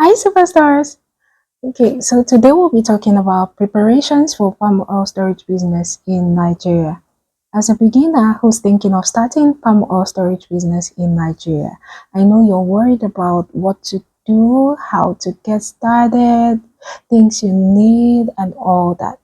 Hi, superstars. Okay, so today we'll be talking about preparations for palm oil storage business in Nigeria. As a beginner who's thinking of starting palm oil storage business in Nigeria, I know you're worried about what to do, how to get started, things you need, and all that.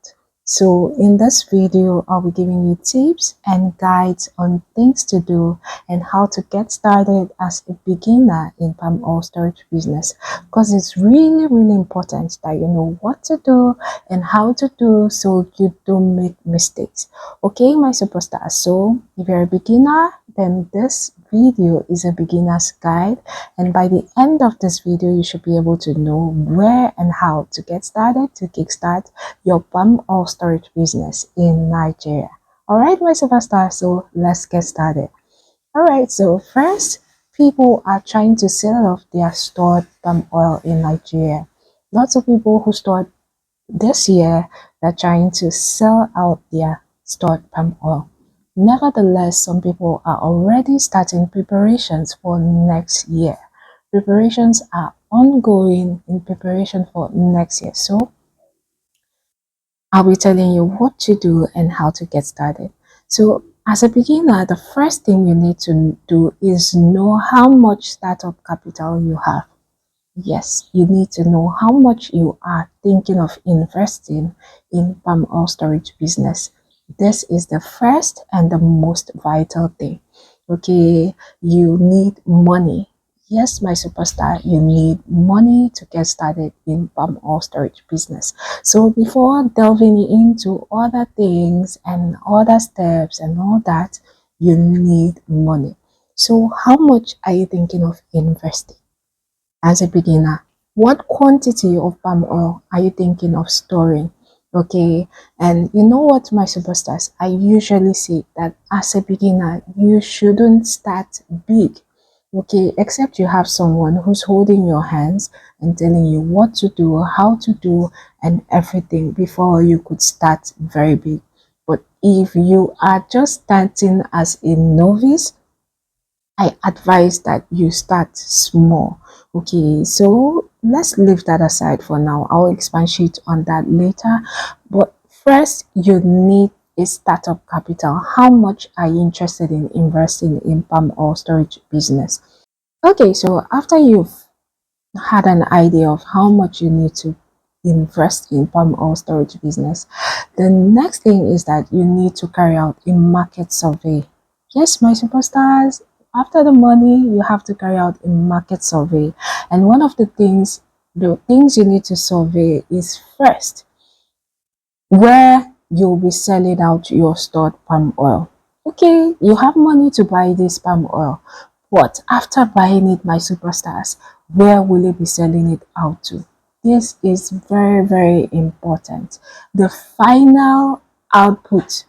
So in this video, I'll be giving you tips and guides on things to do and how to get started as a beginner in palm oil storage business, because it's really important that you know what to do and how to do so you don't make mistakes. Okay, my superstar, so if you're a beginner, then this video is a beginner's guide, and by the end of this video you should be able to know where and how to get started to kickstart your palm oil storage business in Nigeria. All right, my superstar, so let's get started. All right, so first, people are trying to sell off their stored palm oil in Nigeria. Lots of people who stored this year are trying to sell out their stored palm oil. Nevertheless, some people are already starting preparations for next year. Preparations are ongoing in preparation for next year. So I'll be telling you what to do and how to get started. So as a beginner, the first thing you need to do is know how much startup capital you have. Yes, you need to know how much you are thinking of investing in palm oil storage business. This is the first and the most vital thing. Okay, you need money. Yes, my superstar, you need money to get started in palm oil storage business. So before delving into other things and other steps and all that, you need money. So how much are you thinking of investing? As a beginner, what quantity of palm oil are you thinking of storing? Okay, and you know what, my superstars, I usually say that as a beginner you shouldn't start big. Okay, except you have someone who's holding your hands and telling you what to do, how to do, and everything before you could start very big. But if you are just starting as a novice, I advise that you start small. Okay, so let's leave that aside for now. I'll expatiate on that later. But first, you need a startup capital. How much are you interested in investing in palm oil storage business? Okay, so after you've had an idea of how much you need to invest in palm oil storage business, the next thing is that you need to carry out a market survey. Yes, my superstars, after the money, you have to carry out a market survey. And one of the things you need to survey is first, where you'll be selling out your stored palm oil. Okay, you have money to buy this palm oil, but after buying it, my superstars, where will you be selling it out to? This is very important. The final output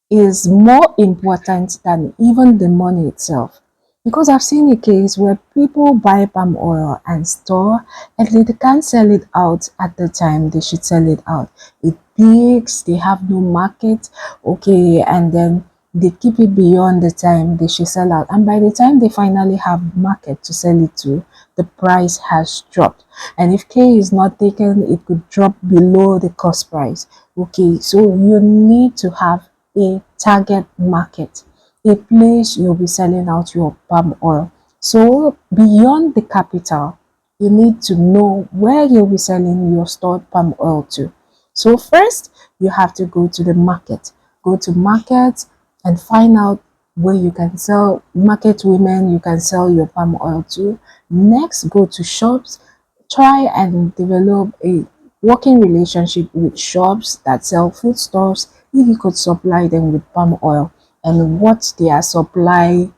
is more important than even the money itself. Because I've seen a case where people buy palm oil and store, and they can't sell it out at the time they should sell it out. It peaks, they have no market, okay, and then they keep it beyond the time they should sell out. And by the time they finally have market to sell it to, the price has dropped. And if K is not taken, it could drop below the cost price. Okay, so you need to have a target market, a place you'll be selling out your palm oil. So beyond the capital, you need to know where you'll be selling your stored palm oil to. So first, you have to go to the market. Go to market and find out where you can sell, market women you can sell your palm oil to. Next, go to shops. Try and develop a working relationship with shops that sell foodstuffs if you could supply them with palm oil and what their supply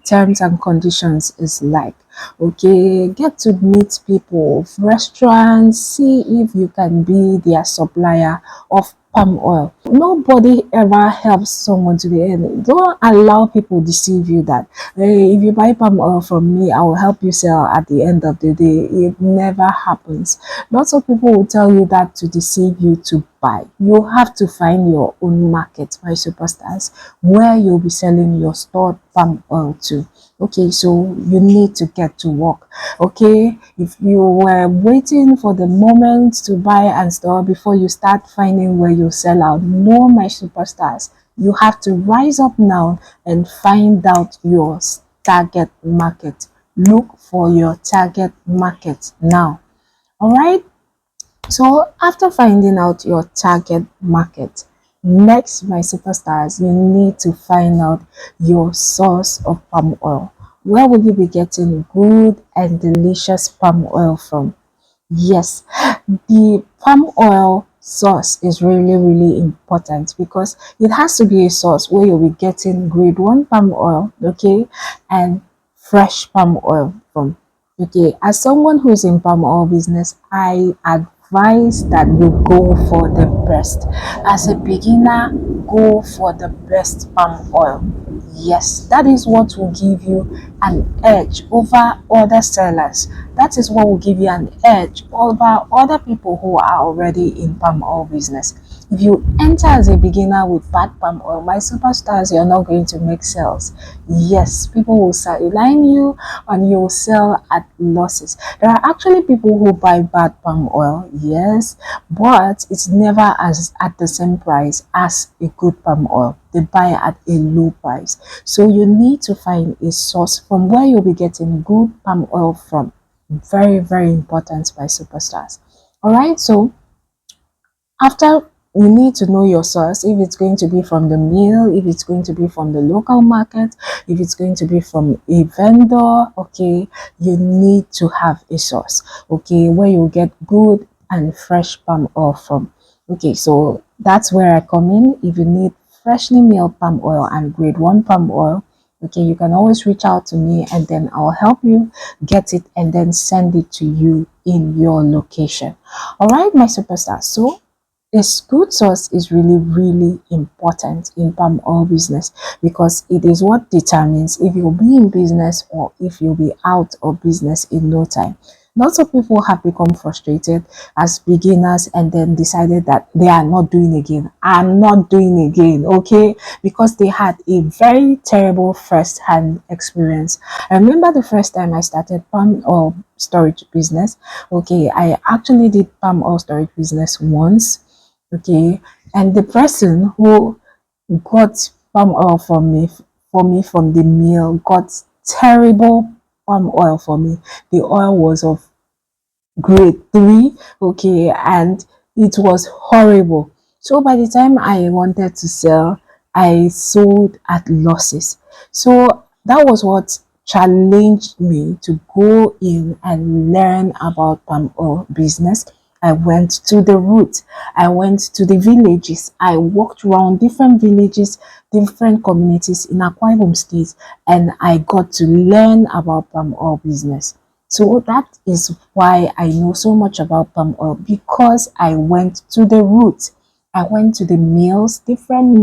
terms and conditions is like. Okay, get to meet people, restaurants, see if you can be their supplier of palm oil. Nobody ever helps someone to the end. Don't allow people deceive you that, hey, if you buy palm oil from me, I will help you sell at the end of the day. It never happens. Lots of people will tell you that to deceive you, to buy. You have to find your own market, my superstars, where you'll be selling your stored palm oil to. Okay, so you need to get to work. Okay, if you were waiting for the moment to buy and store before you start finding where you sell out, no, my superstars, you have to rise up now and find out your target market. Look for your target market now. All right, so after finding out your target market, next, my superstars, you need to find out your source of palm oil. Where will you be getting good and delicious palm oil from? Yes, the palm oil source is really, really important because it has to be a source where you'll be getting grade 1 palm oil, okay, and fresh palm oil from. Okay, as someone who's in palm oil business, I advise that you go for the best. As a beginner, go for the best palm oil. Yes, that is what will give you an edge over other sellers. That is what will give you an edge over other people who are already in palm oil business. If you enter as a beginner with bad palm oil, my superstars, you're not going to make sales. Yes, people will sideline you and you'll sell at losses. There are actually people who buy bad palm oil, yes, but it's never as at the same price as a good palm oil. They buy at a low price. So you need to find a source from where you'll be getting good palm oil from. Very, very important, my superstars. All right, so after, you need to know your source, if it's going to be from the mill, if it's going to be from the local market, if it's going to be from a vendor. Okay, you need to have a source, okay, where you get good and fresh palm oil from. Okay, so that's where I come in. If you need freshly milled palm oil and grade 1 palm oil, okay, you can always reach out to me and then I'll help you get it and then send it to you in your location. All right, my superstars, so a good source is really, really important in palm oil business because it is what determines if you'll be in business or if you'll be out of business in no time. Lots of people have become frustrated as beginners and then decided that they are not doing again. I'm not doing again, okay? Because they had a very terrible first-hand experience. I remember the first time I started palm oil storage business. Okay, I actually did palm oil storage business once. Okay, and the person who got palm oil for me from the mill got terrible palm oil for me. The oil was of grade 3, okay, and it was horrible. So by the time I wanted to sell, I sold at losses. So that was what challenged me to go in and learn about palm oil business. I went to the root. I went to the villages. I walked around different villages, different communities in Akwa Ibom State, and I got to learn about palm oil business. So that is why I know so much about palm oil, because I went to the root. I went to the mills, different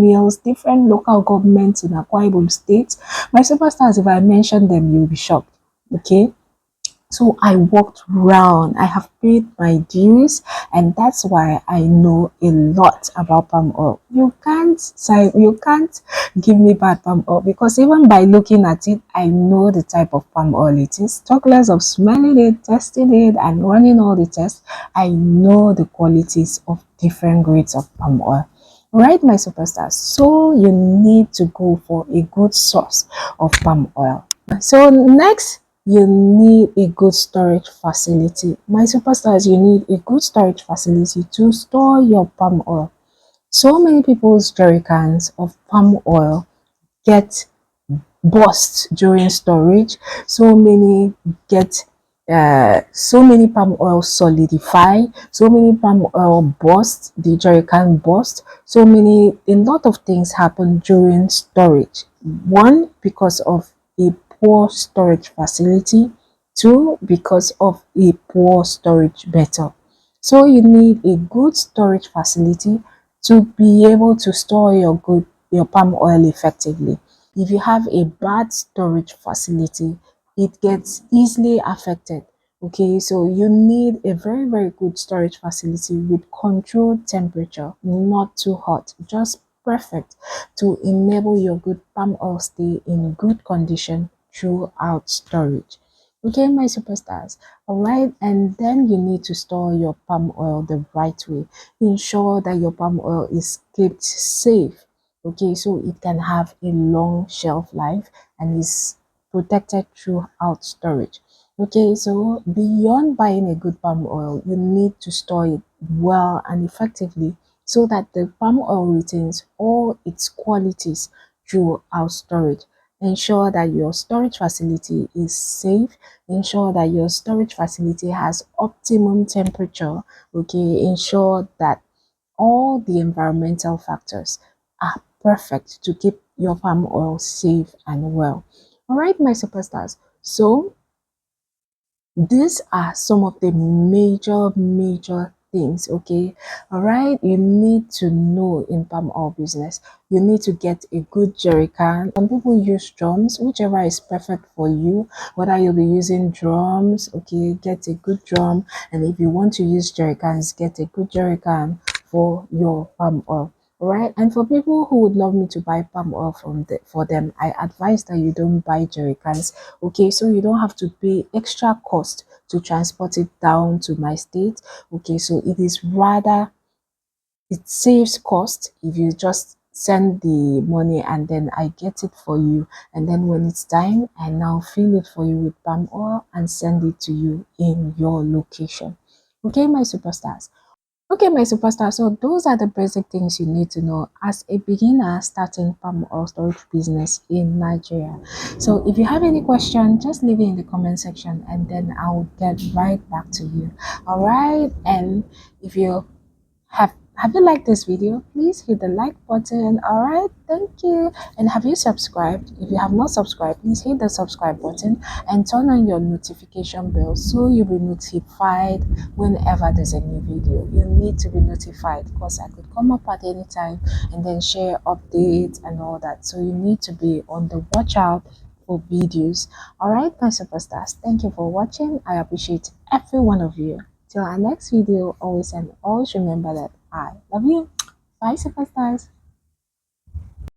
local governments in Akwa Ibom State. My superstars, if I mention them, you'll be shocked. Okay, so I walked round. I have paid my dues, and that's why I know a lot about palm oil. You can't give me bad palm oil, because even by looking at it, I know the type of palm oil it is. Talk less of smelling it, testing it, and running all the tests. I know the qualities of different grades of palm oil. Right, my superstars, so you need to go for a good source of palm oil. So next, you need a good storage facility. My superstars, you need a good storage facility to store your palm oil. So many people's jerry cans of palm oil get burst during storage. So many get so many palm oil solidify, so many palm oil burst, the jerry can burst, a lot of things happen during storage. One, because of a poor storage facility. Two, because of a poor storage method. So you need a good storage facility to be able to store your palm oil effectively. If you have a bad storage facility, it gets easily affected. Okay, so you need a very, very good storage facility with controlled temperature, not too hot, just perfect to enable your good palm oil stay in good condition throughout storage. Okay, my superstars. All right, and then you need to store your palm oil the right way. Ensure that your palm oil is kept safe. Okay, so it can have a long shelf life and is protected throughout storage. Okay, so beyond buying a good palm oil, you need to store it well and effectively so that the palm oil retains all its qualities throughout storage. Ensure that your storage facility is safe. Ensure that your storage facility has optimum temperature. Okay, ensure that all the environmental factors are perfect to keep your palm oil safe and well. All right, my superstars. So these are some of the major things, okay? All right, you need to know in palm oil business. You need to get a good jerry can. Some people use drums, whichever is perfect for you. Whether you'll be using drums, okay, get a good drum. And if you want to use jerry cans, get a good jerry can for your palm oil. Right, and for people who would love me to buy palm oil for them, I advise that you don't buy jerry cans. Okay, so you don't have to pay extra cost to transport it down to my state. Okay, so it is rather, it saves cost if you just send the money and then I get it for you, and then when it's time I now fill it for you with palm oil and send it to you in your location. Okay, my superstars. Okay, my superstar. So those are the basic things you need to know as a beginner starting palm oil storage business in Nigeria. So if you have any question, just leave it in the comment section and then I'll get right back to you. All right. And if you have you liked this video, please hit the like button. All right, thank you. And have you subscribed? If you have not subscribed, please hit the subscribe button and turn on your notification bell so you'll be notified whenever there's a new video. You need to be notified because I could come up at any time and then share updates and all that, so you need to be on the watch out for videos. All right, my superstars, thank you for watching. I appreciate every one of you. Till our next video, always and always remember that I love you. Bye, superstars.